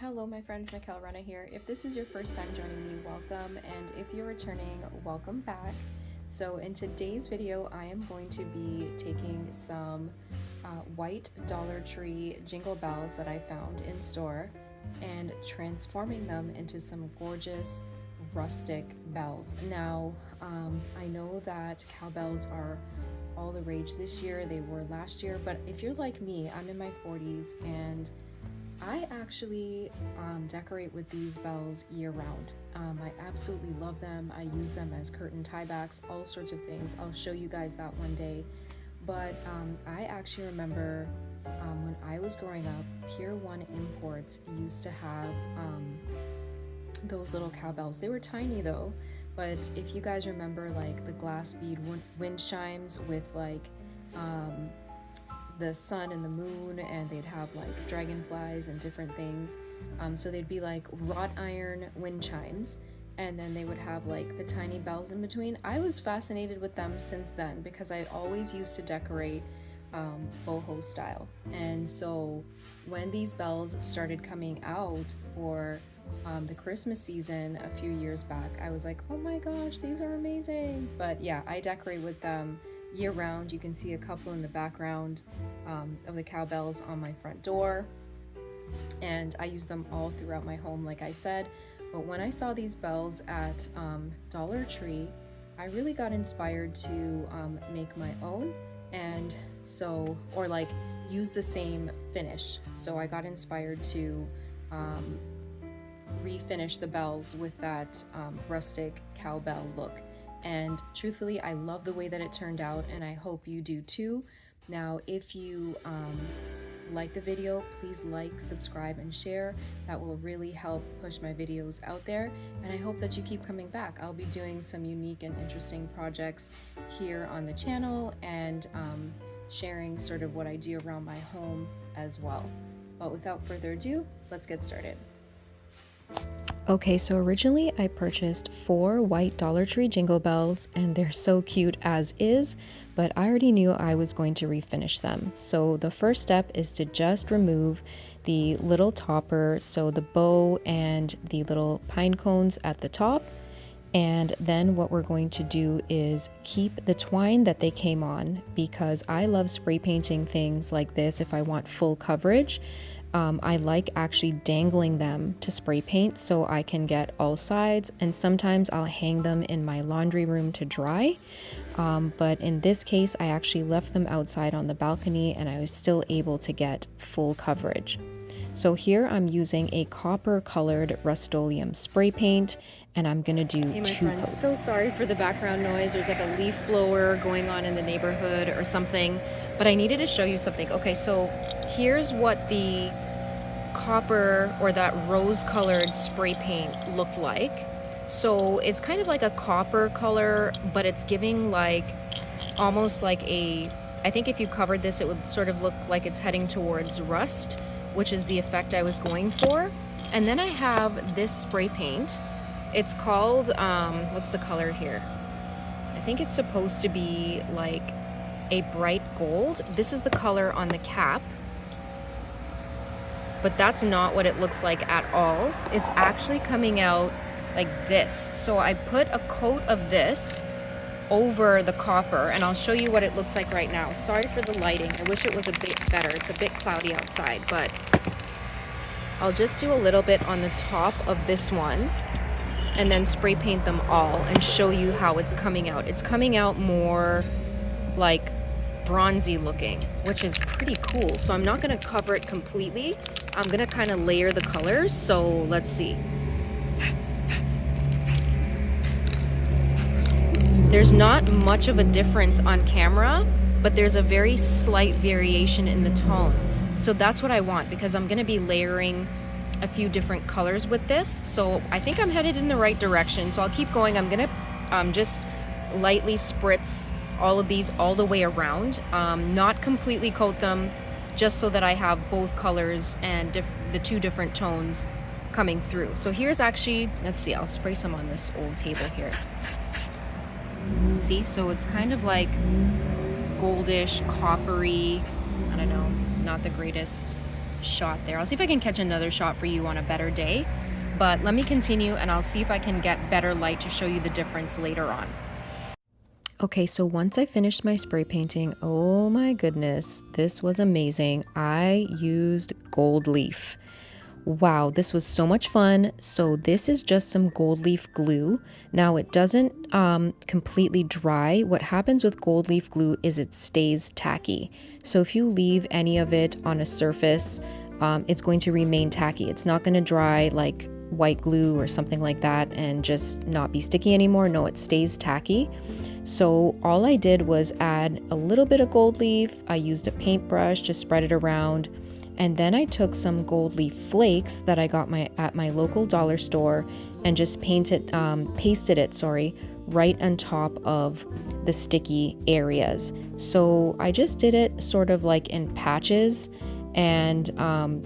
Hello my friends, Mikkel Rana here. If this is your first time joining me, welcome, and if you're returning, welcome back. So in today's video, I am going to be taking some white Dollar Tree Jingle Bells that I found in store and transforming them into some gorgeous rustic bells. Now, I know that cowbells are all the rage this year, they were last year, but if you're like me, I'm in my 40s and I actually decorate with these bells year round. I absolutely love them. I use them as curtain tiebacks, all sorts of things. I'll show you guys that one day. But I actually remember when I was growing up, Pier 1 Imports used to have those little cowbells. They were tiny though, but if you guys remember like the glass bead wind chimes with like the sun and the moon, and they'd have like dragonflies and different things, so they'd be like wrought iron wind chimes, and then they would have like the tiny bells in between. I was fascinated with them since then because I always used to decorate boho style, and so when these bells started coming out for the Christmas season a few years back, I was like, oh my gosh, these are amazing. But yeah, I decorate with them year round. You can see a couple in the background of the cowbells on my front door, and I use them all throughout my home like I said. But when I saw these bells at Dollar Tree, I really got inspired to make my own, and so, or like use the same finish. So I got inspired to refinish the bells with that rustic cowbell look. And truthfully, I love the way that it turned out, and I hope you do too. Now, if you like the video, please like, subscribe, and share. That will really help push my videos out there, and I hope that you keep coming back. I'll be doing some unique and interesting projects here on the channel, and sharing sort of what I do around my home as well. But without further ado, let's get started. Okay, so originally I purchased 4 white Dollar Tree Jingle Bells, and they're so cute as is, but I already knew I was going to refinish them. So the first step is to just remove the little topper, so the bow and the little pine cones at the top. And then what we're going to do is keep the twine that they came on, because I love spray painting things like this if I want full coverage. I like actually dangling them to spray paint so I can get all sides, and sometimes I'll hang them in my laundry room to dry. But in this case, I actually left them outside on the balcony, and I was still able to get full coverage. So here I'm using a copper colored Rustoleum spray paint, and I'm gonna do 2 coats. So sorry for the background noise. There's like a leaf blower going on in the neighborhood or something, but I needed to show you something. Okay, so here's what the copper or that rose colored spray paint looked like. So it's kind of like a copper color, but it's giving like almost like a, I think if you covered this, it would sort of look like it's heading towards rust, which is the effect I was going for. And then I have this spray paint. It's called, what's the color here? I think it's supposed to be like a bright gold. This is the color on the cap, but that's not what it looks like at all. It's actually coming out like this. So I put a coat of this over the copper, and I'll show you what it looks like right now. Sorry for the lighting. I wish it was a bit better. It's a bit cloudy outside, but I'll just do a little bit on the top of this one and then spray paint them all and show you how it's coming out. It's coming out more like bronzy looking, which is pretty cool. So I'm not going to cover it completely. I'm going to kind of layer the colors. So let's see. There's not much of a difference on camera, but there's a very slight variation in the tone. So that's what I want, because I'm going to be layering a few different colors with this. So I think I'm headed in the right direction. So I'll keep going. I'm going to just lightly spritz all of these all the way around, not completely coat them, just so that I have both colors and the 2 different tones coming through. So here's actually, let's see, I'll spray some on this old table here. See, so it's kind of like goldish, coppery, I don't know, not the greatest shot there. I'll see if I can catch another shot for you on a better day, but let me continue and I'll see if I can get better light to show you the difference later on. Okay, so once I finished my spray painting, oh my goodness, this was amazing. I used gold leaf. Wow, this was so much fun. So this is just some gold leaf glue. Now it doesn't completely dry. What happens with gold leaf glue is it stays tacky. So if you leave any of it on a surface, it's going to remain tacky. It's not going to dry like white glue or something like that and just not be sticky anymore. No, it stays tacky. So all I did was add a little bit of gold leaf. I used a paintbrush to spread it around. And then I took some gold leaf flakes that I got at my local dollar store and just pasted it right on top of the sticky areas. So I just did it sort of like in patches, and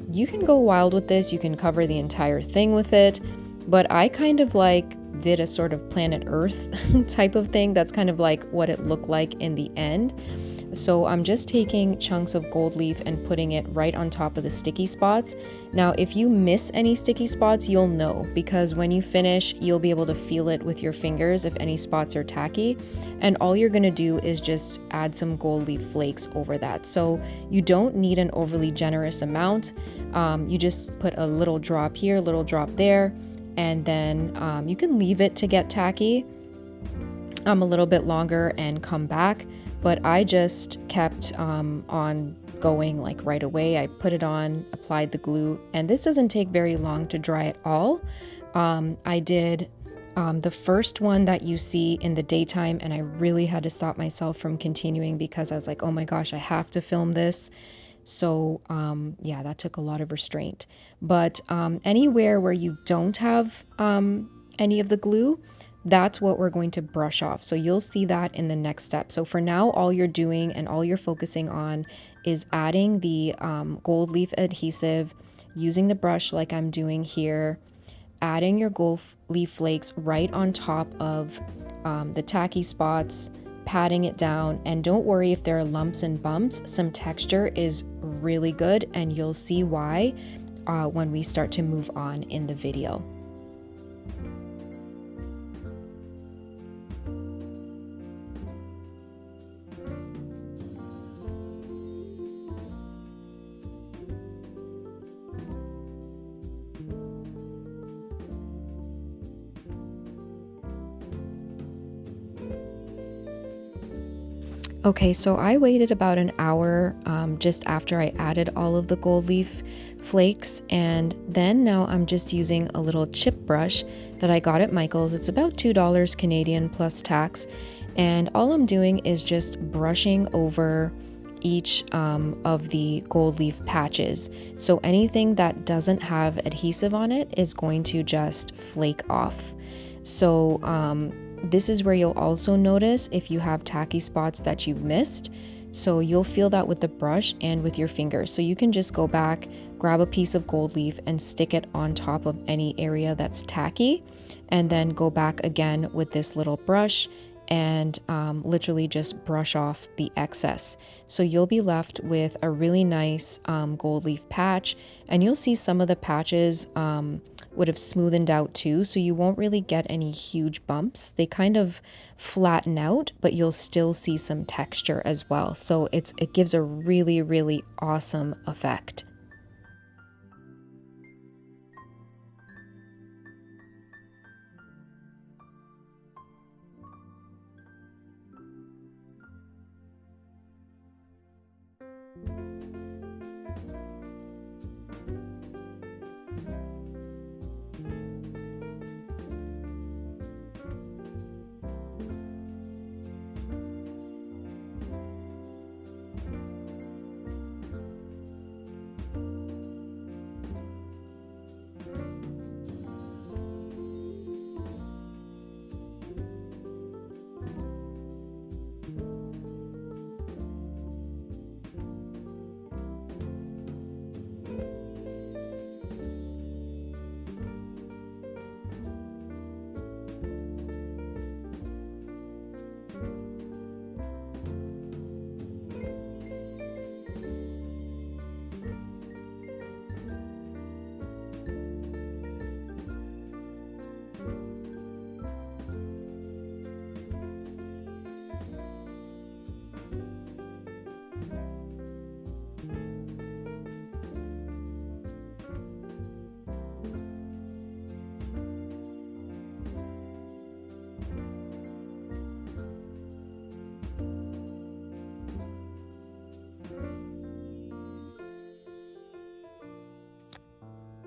you can go wild with this. You can cover the entire thing with it, but I kind of like did a sort of planet Earth type of thing. That's kind of like what it looked like in the end. So I'm just taking chunks of gold leaf and putting it right on top of the sticky spots. Now, if you miss any sticky spots, you'll know, because when you finish, you'll be able to feel it with your fingers if any spots are tacky. And all you're gonna do is just add some gold leaf flakes over that. So you don't need an overly generous amount. You just put a little drop here, a little drop there, and then you can leave it to get tacky a little bit longer and come back. But I just kept on going like right away. I put it on, applied the glue, and this doesn't take very long to dry at all. I did the first one that you see in the daytime, and I really had to stop myself from continuing because I was like, oh my gosh, I have to film this. So yeah, that took a lot of restraint. But anywhere where you don't have any of the glue, that's what we're going to brush off. So you'll see that in the next step. So for now, all you're doing and all you're focusing on is adding the gold leaf adhesive, using the brush like I'm doing here, adding your gold leaf flakes right on top of the tacky spots, patting it down. And don't worry if there are lumps and bumps. Some texture is really good, and you'll see why when we start to move on in the video. Okay, so I waited about an hour just after I added all of the gold leaf flakes, and then now I'm just using a little chip brush that I got at Michael's. It's about $2 Canadian plus tax, and all I'm doing is just brushing over each of the gold leaf patches. So anything that doesn't have adhesive on it is going to just flake off. So this is where you'll also notice if you have tacky spots that you've missed. So you'll feel that with the brush and with your fingers. So you can just go back, grab a piece of gold leaf and stick it on top of any area that's tacky, and then go back again with this little brush and literally just brush off the excess. So you'll be left with a really nice gold leaf patch, and you'll see some of the patches would have smoothened out too, so you won't really get any huge bumps. They kind of flatten out, but you'll still see some texture as well. So it gives a really, really awesome effect.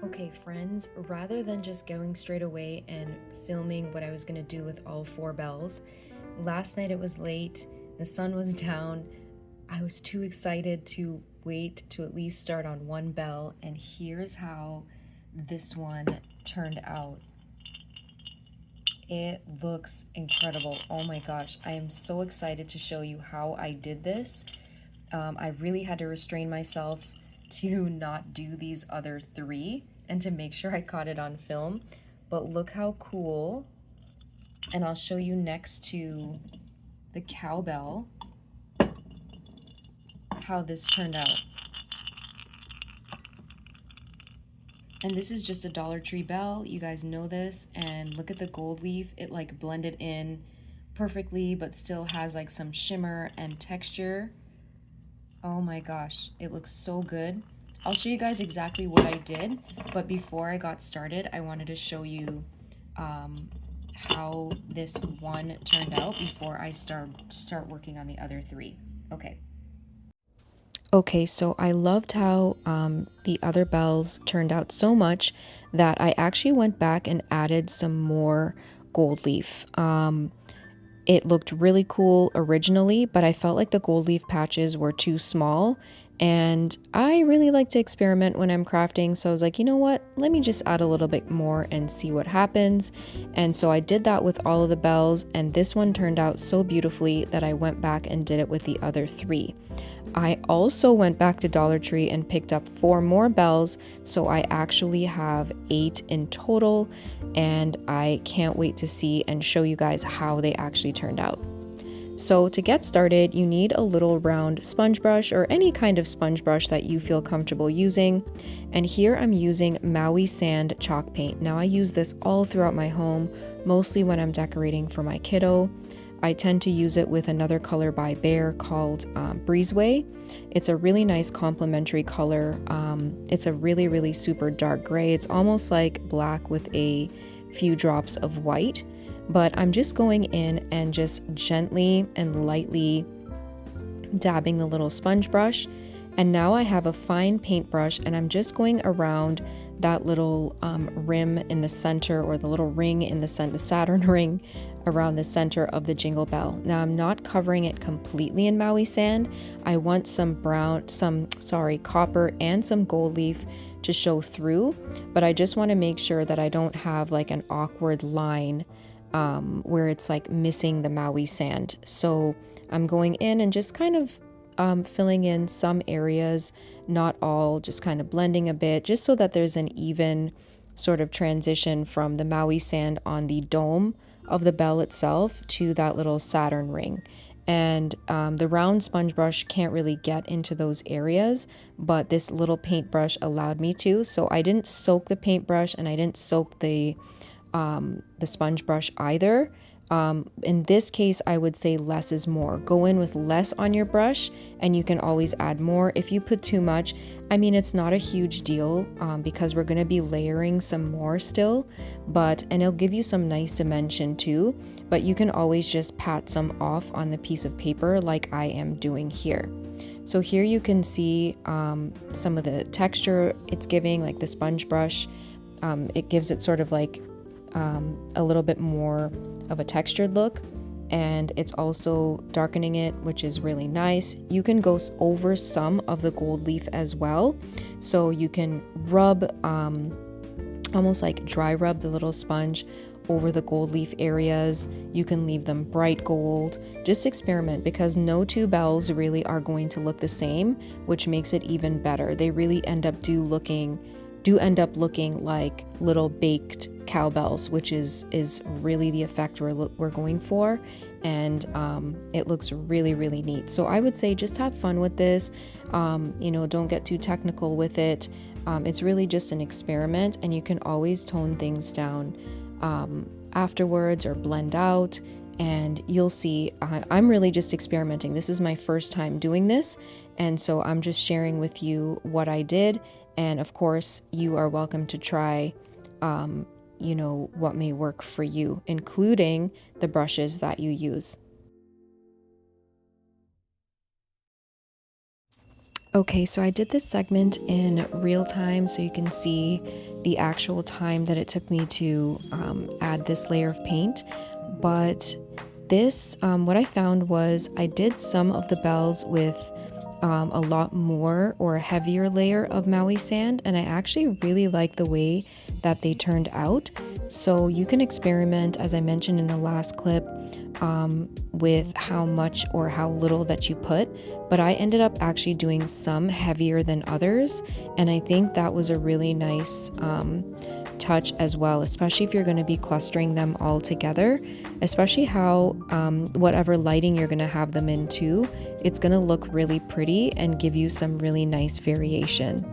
Okay, friends, rather than just going straight away and filming what I was going to do with all 4 bells, last night it was late, the sun was down, I was too excited to wait to at least start on 1 bell, and here's how this one turned out. It looks incredible. Oh my gosh, I am so excited to show you how I did this. I really had to restrain myself to not do these other 3 and to make sure I caught it on film. But look how cool. And I'll show you next to the cowbell how this turned out. And this is just a Dollar Tree bell. You guys know this. And look at the gold leaf. It like blended in perfectly, but still has like some shimmer and texture. Oh my gosh, it looks so good. I'll show you guys exactly what I did, but before I got started, I wanted to show you how this one turned out before I start working on the other 3. Okay. Okay, so I loved how the other bells turned out so much that I actually went back and added some more gold leaf. It looked really cool originally, but I felt like the gold leaf patches were too small. And I really like to experiment when I'm crafting. So I was like, you know what? Let me just add a little bit more and see what happens. And so I did that with all of the bells. And this one turned out so beautifully that I went back and did it with the other 3. I also went back to Dollar Tree and picked up 4 more bells, so I actually have 8 in total, and I can't wait to see and show you guys how they actually turned out. So to get started, you need a little round sponge brush or any kind of sponge brush that you feel comfortable using. And here I'm using Maui Sand chalk paint. Now I use this all throughout my home, mostly when I'm decorating for my kiddo. I tend to use it with another color by Bear called Breezeway. It's a really nice complementary color. It's a really, really super dark gray. It's almost like black with a few drops of white. But I'm just going in and just gently and lightly dabbing the little sponge brush. And now I have a fine paintbrush and I'm just going around that little rim in the center, or the little ring in the center, Saturn ring around the center of the jingle bell. Now I'm not covering it completely in Maui Sand. I want some copper and some gold leaf to show through, but I just want to make sure that I don't have like an awkward line where it's like missing the Maui Sand. So I'm going in and just kind of filling in some areas, not all, just kind of blending a bit, just so that there's an even sort of transition from the Maui Sand on the dome of the bell itself to that little Saturn ring. And the round sponge brush can't really get into those areas, but this little paintbrush allowed me to. So I didn't soak the paintbrush and I didn't soak the sponge brush either. In this case, I would say less is more. Go in with less on your brush and you can always add more. If you put too much, I mean, it's not a huge deal because we're going to be layering some more still, and it'll give you some nice dimension too, but you can always just pat some off on the piece of paper like I am doing here. So here you can see some of the texture it's giving, like the sponge brush. It gives it sort of like a little bit more of a textured look, and it's also darkening it, which is really nice. You can go over some of the gold leaf as well, so you can rub almost like dry rub the little sponge over the gold leaf areas. You can leave them bright gold. Just experiment, because no 2 bells really are going to look the same, which makes it even better. They really end up looking like little baked cowbells, which is really the effect we're going for, and it looks really, really neat. So I would say just have fun with this. Don't get too technical with it. It's really just an experiment, and you can always tone things down afterwards or blend out, and you'll see. I'm really just experimenting. This is my first time doing this, and so I'm just sharing with you what I did. And of course, you are welcome to try, what may work for you, including the brushes that you use. Okay, so I did this segment in real time so you can see the actual time that it took me to add this layer of paint. But this, what I found was I did some of the bells with a lot more or a heavier layer of Maui Sand, and I actually really like the way that they turned out. So you can experiment, as I mentioned in the last clip, with how much or how little that you put, but I ended up actually doing some heavier than others, and I think that was a really nice touch as well, especially if you're going to be clustering them all together, especially how whatever lighting you're going to have them in too, it's going to look really pretty and give you some really nice variation.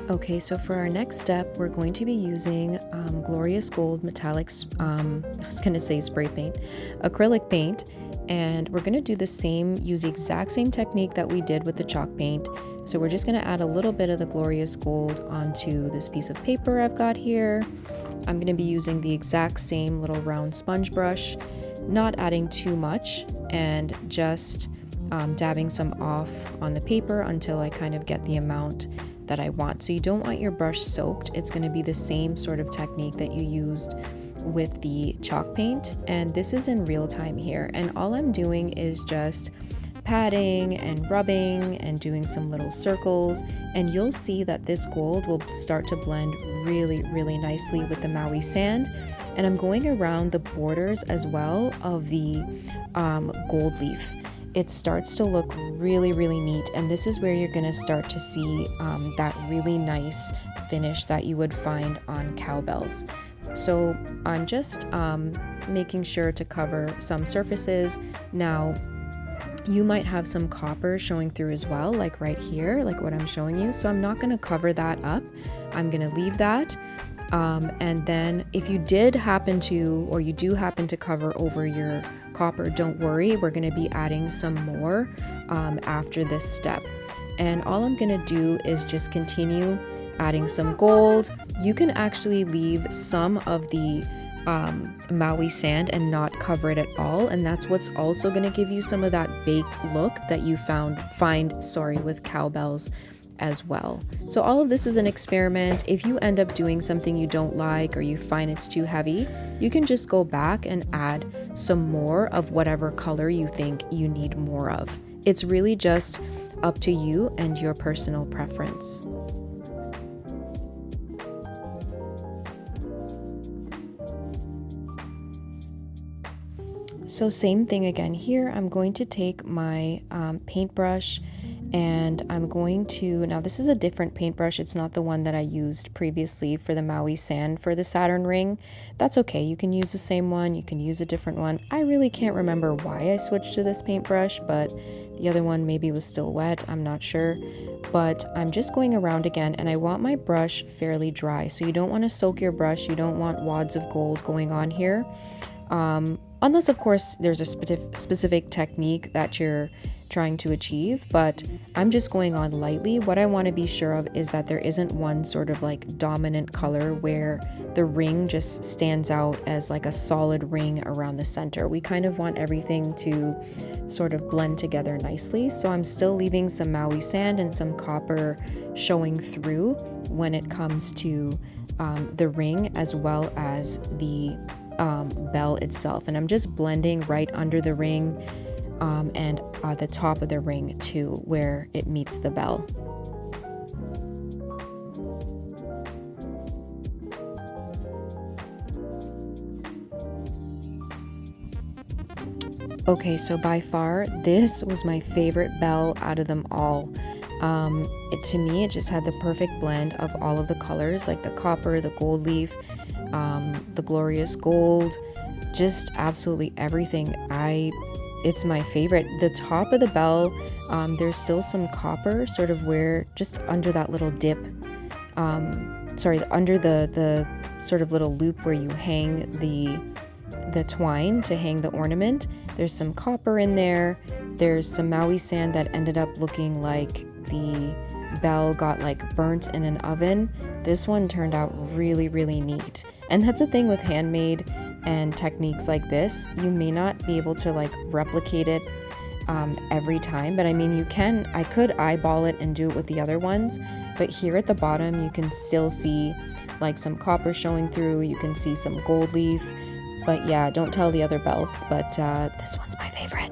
Okay, so for our next step, we're going to be using Glorious Gold Metallics, I was going to say spray paint, acrylic paint, and we're going to do the same, use the exact same technique that we did with the chalk paint. So we're just going to add a little bit of the Glorious Gold onto this piece of paper I've got here. I'm going to be using the exact same little round sponge brush, not adding too much, and just dabbing some off on the paper until I kind of get the amount that I want. So you don't want your brush soaked. It's going to be the same sort of technique that you used with the chalk paint, and this is in real time here, and all I'm doing is just patting and rubbing and doing some little circles, and you'll see that this gold will start to blend really nicely with the Maui Sand. And I'm going around the borders as well of the gold leaf. It starts to look really neat, and this is where you're going to start to see that really nice finish that you would find on cowbells. So I'm just making sure to cover some surfaces. Now you might have some copper showing through as well, like right here, like what I'm showing you, so I'm not going to cover that up. I'm going to leave that. And then if you did happen to, or you do happen to cover over your copper, don't worry, we're going to be adding some more after this step. And all I'm going to do is just continue adding some gold. You can actually leave some of the Maui Sand and not cover it at all, and that's what's also going to give you some of that baked look that you find with cowbells as well. So all of this is an experiment. If you end up doing something you don't like or you find it's too heavy, you can just go back and add some more of whatever color you think you need more of. It's really just up to you and your personal preference. So same thing again here. I'm going to take my paintbrush and I'm going to, now this is a different paintbrush. It's not the one that I used previously for the Maui Sand for the Saturn ring. That's okay. You can use the same one. You can use a different one. I really can't remember why I switched to this paintbrush, but the other one maybe was still wet. I'm not sure. But I'm just going around again and I want my brush fairly dry. So you don't want to soak your brush. You don't want wads of gold going on here. Unless, of course, there's a specific technique that you're trying to achieve, but I'm just going on lightly. What I want to be sure of is that there isn't one sort of like dominant color where the ring just stands out as like a solid ring around the center. We kind of want everything to sort of blend together nicely. So I'm still leaving some Maui Sand and some copper showing through when it comes to the ring as well as the bell itself, and I'm just blending right under the ring and the top of the ring too, where it meets the bell. Okay, so by far this was my favorite bell out of them all. To me, it just had the perfect blend of all of the colors, like the copper, the gold leaf, the glorious gold, just absolutely everything. It's my favorite. The top of the bell, there's still some copper sort of where just under that little dip, under the sort of little loop where you hang the twine to hang the ornament. There's some copper in there. There's some Maui Sand that ended up looking like the bell got like burnt in an oven. This one turned out really, really neat. And that's the thing with handmade and techniques like this. You may not be able to like replicate it every time, but I mean I could eyeball it and do it with the other ones, but here at the bottom you can still see like some copper showing through. You can see some gold leaf, but yeah, don't tell the other bells, but this one's my favorite.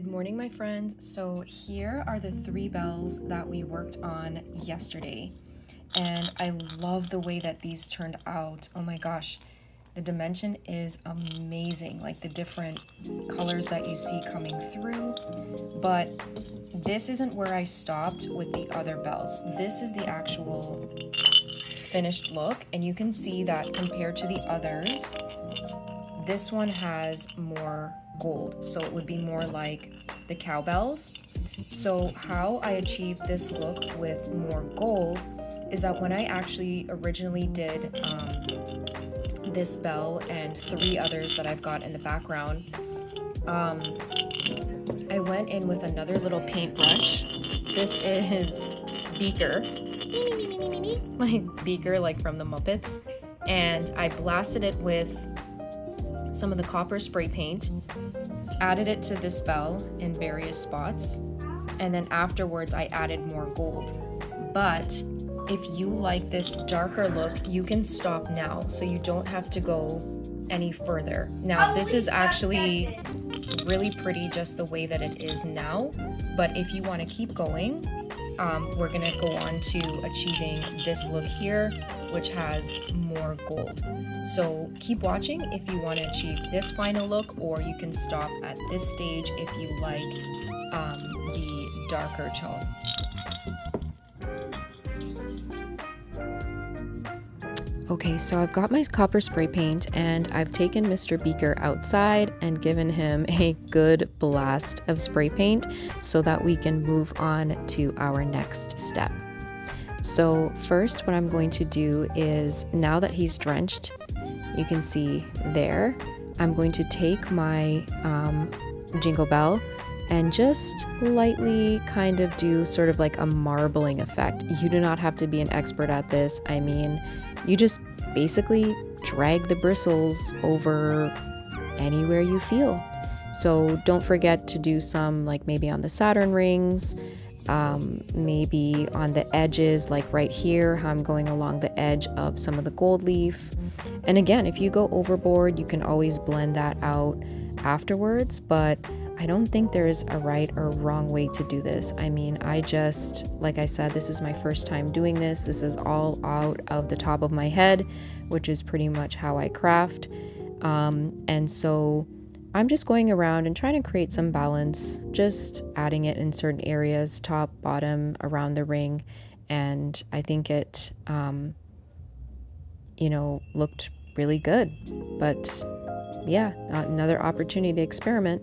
Good morning, my friends. So here are the 3 bells that we worked on yesterday. And I love the way that these turned out. Oh my gosh, the dimension is amazing. Like the different colors that you see coming through. But this isn't where I stopped with the other bells. This is the actual finished look. And you can see that compared to the others, this one has more gold, so it would be more like the cowbells. So how I achieved this look with more gold is that when I actually originally did this bell and 3 others that I've got in the background, I went in with another little paintbrush. This is Beaker, like Beaker, like from the Muppets, and I blasted it with some of the copper spray paint, added it to this bell in various spots, and then afterwards I added more gold. But if you like this darker look, you can stop now, so you don't have to go any further. Now, this is actually really pretty just the way that it is now, but if you want to keep going, we're gonna go on to achieving this look here, which has more gold. So keep watching if you want to achieve this final look, or you can stop at this stage if you like the darker tone. Okay, so I've got my copper spray paint and I've taken Mr. Beaker outside and given him a good blast of spray paint so that we can move on to our next step. So first, what I'm going to do is, now that he's drenched, you can see there, I'm going to take my jingle bell and just lightly kind of do sort of like a marbling effect. You do not have to be an expert at this. I mean, you just basically drag the bristles over anywhere you feel. So don't forget to do some, like maybe on the Saturn rings, maybe on the edges, like right here, how I'm going along the edge of some of the gold leaf. And again, if you go overboard, you can always blend that out afterwards, but I don't think there's a right or wrong way to do this. I mean, like I said, this is my first time doing this. This is all out of the top of my head, which is pretty much how I craft. And so I'm just going around and trying to create some balance, just adding it in certain areas, top, bottom, around the ring. And I think it, looked really good. But yeah, another opportunity to experiment.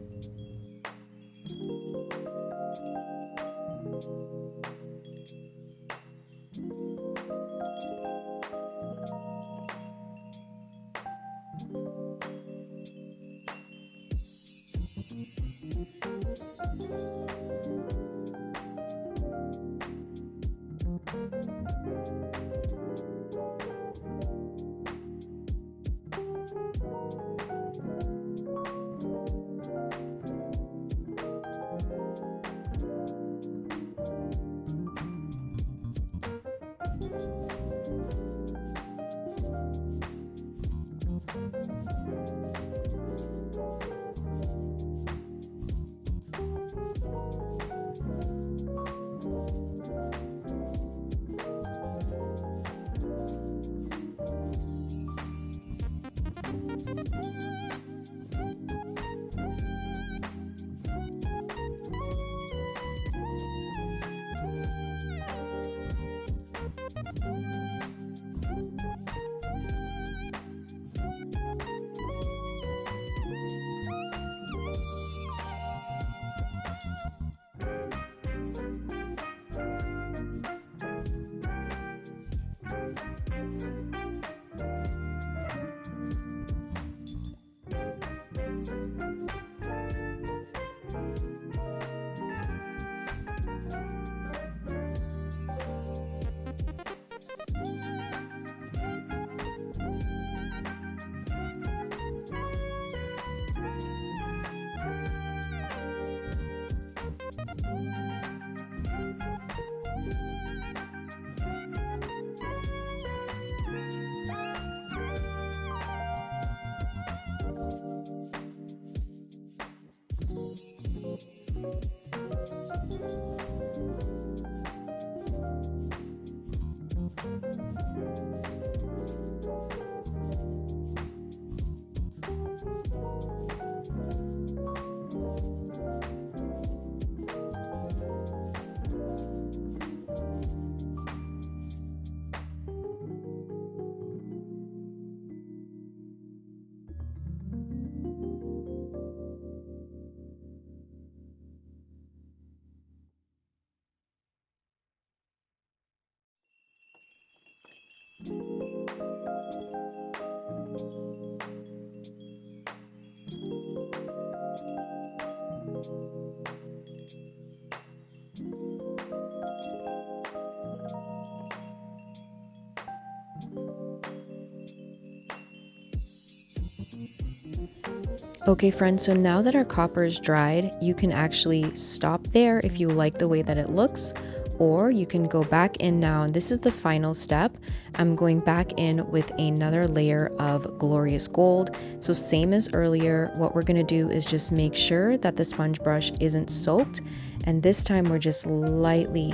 Okay friends, so now that our copper is dried, you can actually stop there if you like the way that it looks, or you can go back in now, and this is the final step. I'm going back in with another layer of glorious gold. So same as earlier, what we're gonna do is just make sure that the sponge brush isn't soaked, and this time we're just lightly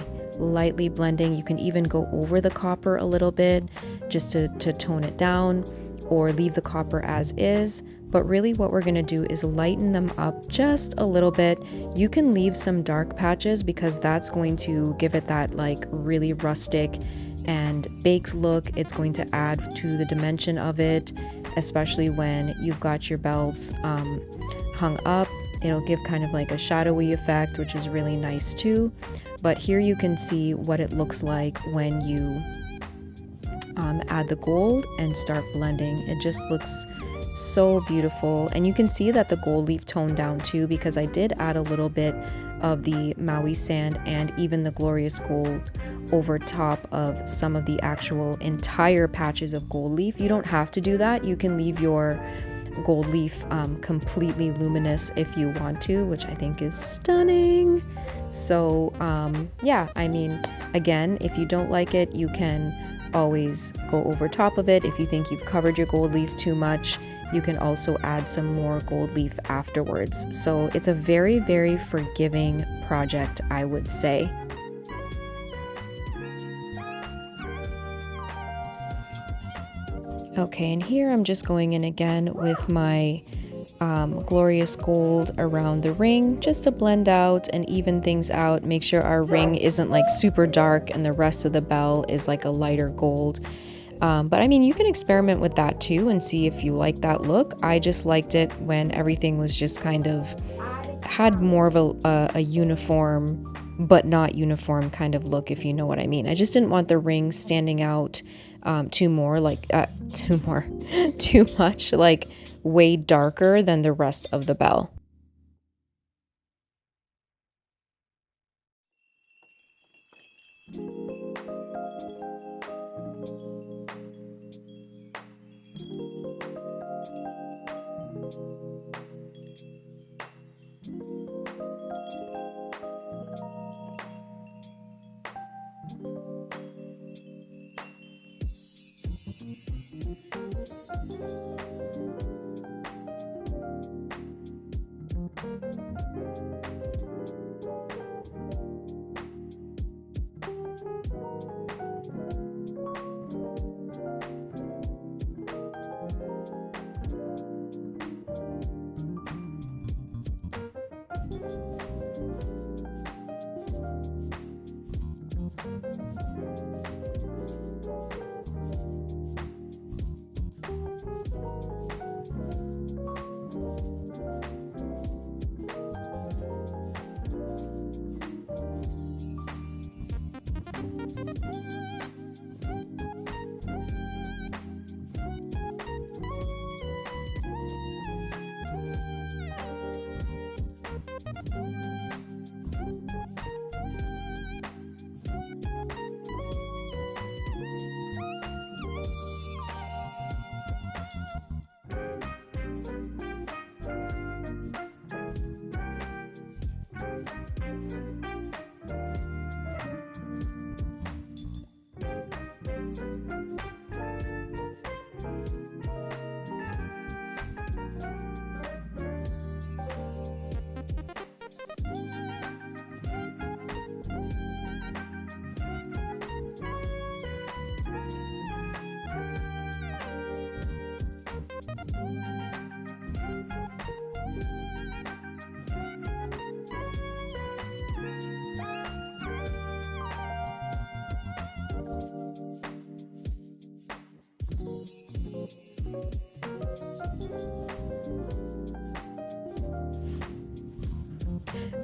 blending. You can even go over the copper a little bit just to tone it down, or leave the copper as is. But really what we're gonna do is lighten them up just a little bit. You can leave some dark patches because that's going to give it that like really rustic and baked look. It's going to add to the dimension of it, especially when you've got your bells hung up. It'll give kind of like a shadowy effect, which is really nice too. But here you can see what it looks like when you add the gold and start blending. It just looks so beautiful, and you can see that the gold leaf toned down too, because I did add a little bit of the Maui Sand and even the glorious gold over top of some of the actual entire patches of gold leaf. You don't have to do that. You can leave your gold leaf completely luminous if you want to, which I think is stunning. So yeah, I mean, again, if you don't like it, you can always go over top of it. If you think you've covered your gold leaf too much, you can also add some more gold leaf afterwards. So it's a very, very forgiving project, I would say. Okay, and here I'm just going in again with my glorious gold around the ring, just to blend out and even things out. Make sure our ring isn't like super dark and the rest of the bell is like a lighter gold. But I mean, you can experiment with that too and see if you like that look. I just liked it when everything was just kind of had more of a uniform but not uniform kind of look, if you know what I mean. I just didn't want the ring standing out too much, like way darker than the rest of the bell.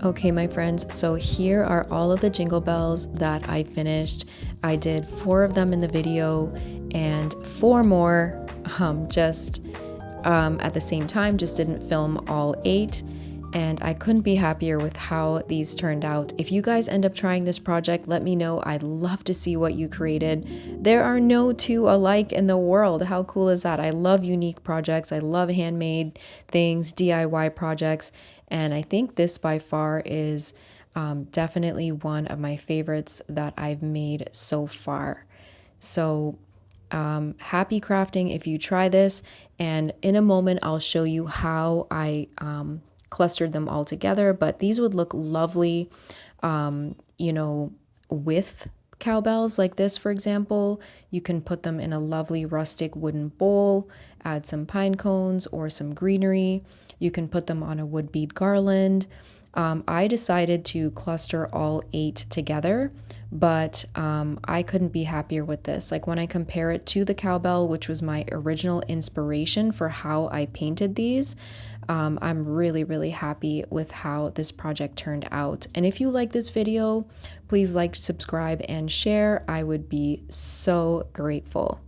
Okay, my friends, so here are all of the jingle bells that I finished. I did 4 of them in the video and 4 more just at the same time, just didn't film all 8. And I couldn't be happier with how these turned out. If you guys end up trying this project, let me know. I'd love to see what you created. There are no 2 alike in the world. How cool is that? I love unique projects. I love handmade things, DIY projects. And I think this by far is definitely one of my favorites that I've made so far. So happy crafting if you try this. And in a moment, I'll show you how I clustered them all together, but these would look lovely, with cowbells like this, for example. You can put them in a lovely rustic wooden bowl, add some pine cones or some greenery. You can put them on a wood bead garland. I decided to cluster all 8 together, but I couldn't be happier with this. Like when I compare it to the cowbell, which was my original inspiration for how I painted these, I'm really, really happy with how this project turned out. And if you like this video, please like, subscribe, and share. I would be so grateful.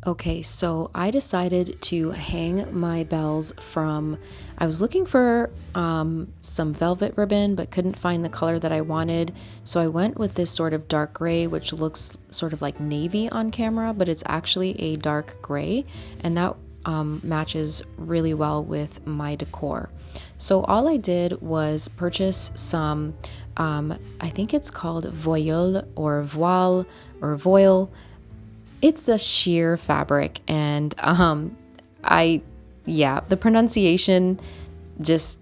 Okay, so I decided to hang my bells from, I was looking for some velvet ribbon, but couldn't find the color that I wanted. So I went with this sort of dark gray, which looks sort of like navy on camera, but it's actually a dark gray. And that matches really well with my decor. So all I did was purchase some, I think it's called voile or voile or voile. It's a sheer fabric, and the pronunciation just,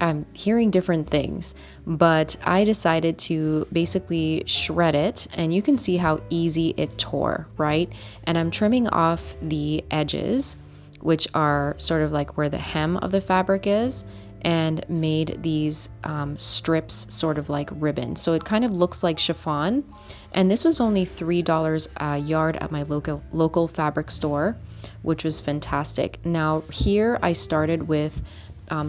I'm hearing different things, but I decided to basically shred it, and you can see how easy it tore, right? And I'm trimming off the edges, which are sort of like where the hem of the fabric is, and made these strips sort of like ribbon. So it kind of looks like chiffon. And this was only $3 a yard at my local fabric store, which was fantastic. Now here I started with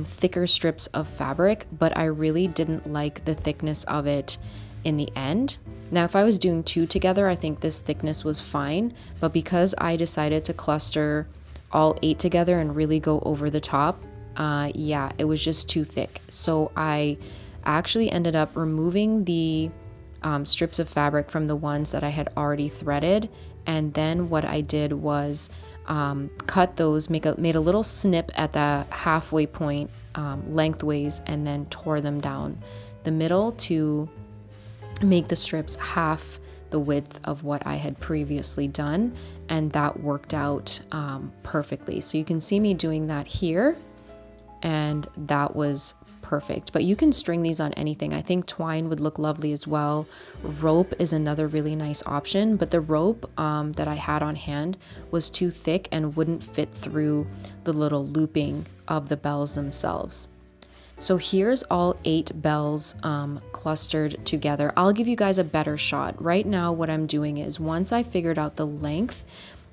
thicker strips of fabric, but I really didn't like the thickness of it in the end. Now if I was doing 2 together, I think this thickness was fine, but because I decided to cluster all 8 together and really go over the top, it was just too thick. So I actually ended up removing the strips of fabric from the ones that I had already threaded. And then what I did was cut those, made a little snip at the halfway point lengthways, and then tore them down the middle to make the strips half the width of what I had previously done. And that worked out perfectly. So you can see me doing that here. And that was perfect. But you can string these on anything. I think twine would look lovely as well. Rope is another really nice option, but the rope that I had on hand was too thick and wouldn't fit through the little looping of the bells themselves. So here's all 8 bells clustered together. I'll give you guys a better shot. Right now what I'm doing is, once I figured out the length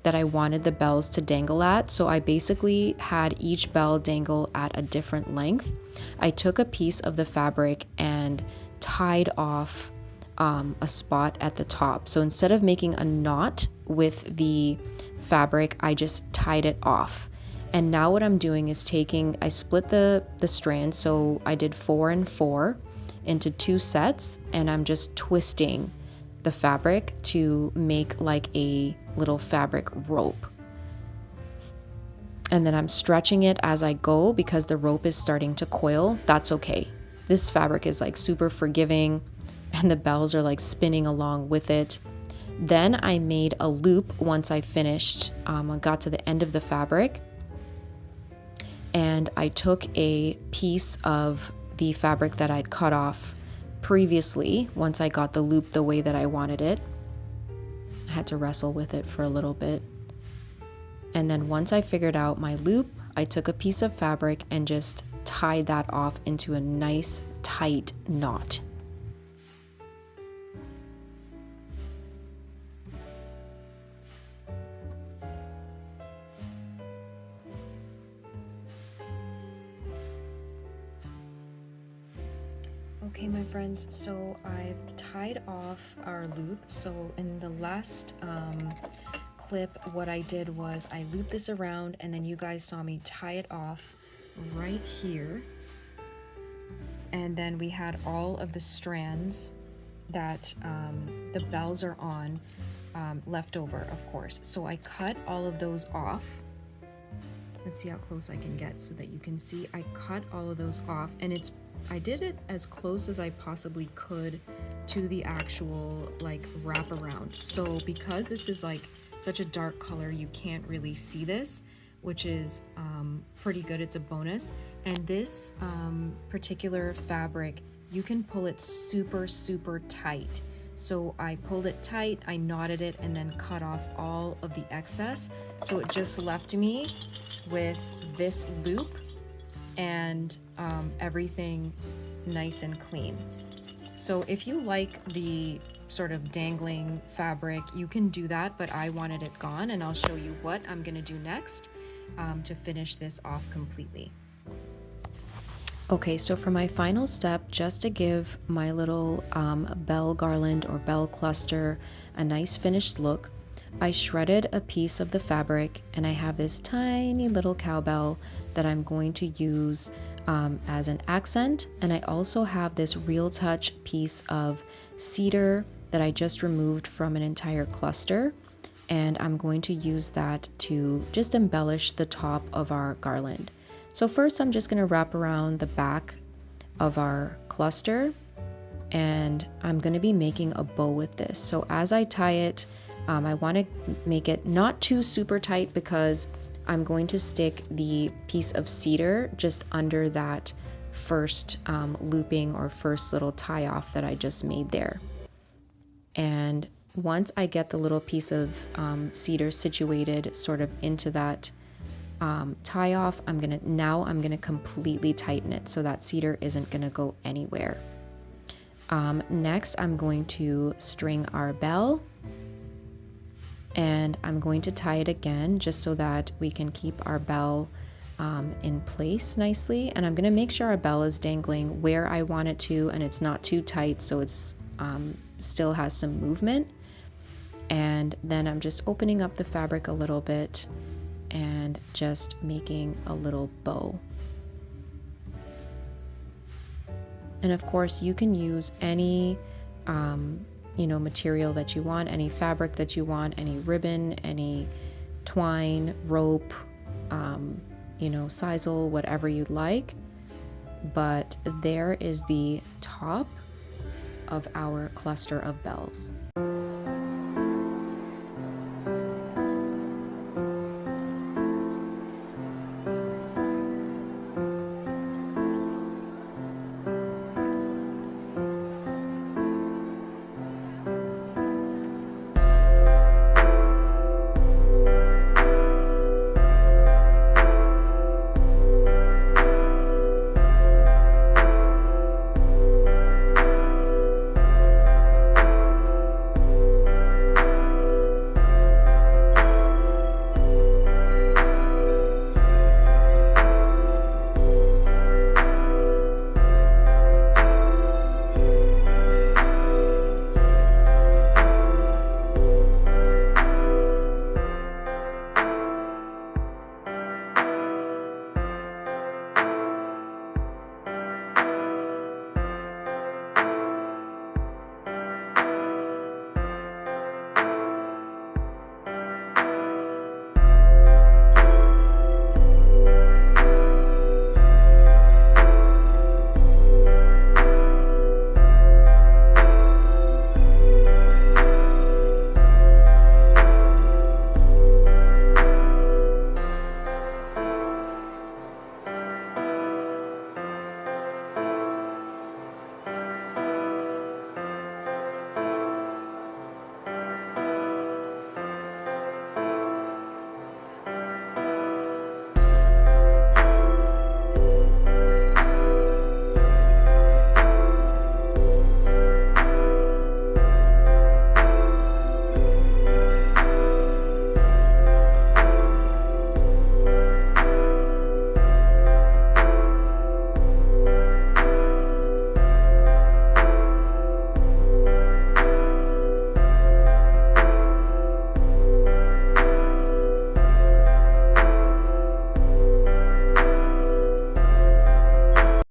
that I wanted the bells to dangle at, so I basically had each bell dangle at a different length, I took a piece of the fabric and tied off a spot at the top. So instead of making a knot with the fabric, I just tied it off. And now what I'm doing is I split the strands, so I did 4 and 4 into 2 sets, and I'm just twisting the fabric to make like a little fabric rope. And then I'm stretching it as I go because the rope is starting to coil. That's okay. This fabric is like super forgiving, and the bells are like spinning along with it. Then I made a loop once I finished. I got to the end of the fabric, and I took a piece of the fabric that I'd cut off previously. Once I got the loop the way that I wanted it, I had to wrestle with it for a little bit. And then once I figured out my loop, I took a piece of fabric and just tied that off into a nice tight knot. Okay, my friends, so I've tied off our loop. So in the last clip, what I did was I looped this around, and then you guys saw me tie it off right here. And then we had all of the strands that the bells are on left over, of course. So I cut all of those off. Let's see how close I can get so that you can see. I cut all of those off, and I did it as close as I possibly could to the actual like wraparound. So because this is like such a dark color, you can't really see this, which is pretty good. It's a bonus. And this particular fabric, you can pull it super, super tight. So I pulled it tight, I knotted it, and then cut off all of the excess. So it just left me with this loop and everything nice and clean. So if you like the sort of dangling fabric, you can do that, but I wanted it gone, and I'll show you what I'm gonna do next to finish this off completely. Okay, so for my final step, just to give my little bell garland or bell cluster a nice finished look, I shredded a piece of the fabric, and I have this tiny little cowbell that I'm going to use as an accent. And I also have this Real Touch piece of cedar that I just removed from an entire cluster, and I'm going to use that to just embellish the top of our garland. So first I'm just going to wrap around the back of our cluster, and I'm going to be making a bow with this. So as I tie it, I want to make it not too super tight because I'm going to stick the piece of cedar just under that first looping or first little tie off that I just made there. And once I get the little piece of cedar situated sort of into that tie off, I'm gonna completely tighten it so that cedar isn't gonna go anywhere. Next, I'm going to string our bell, and I'm going to tie it again just so that we can keep our bell in place nicely. And I'm gonna make sure our bell is dangling where I want it to, and it's not too tight, so it's still has some movement. And then I'm just opening up the fabric a little bit and just making a little bow. And of course you can use any material that you want, any fabric that you want, any ribbon, any twine, rope, sisal, whatever you'd like. But there is the top of our cluster of bells.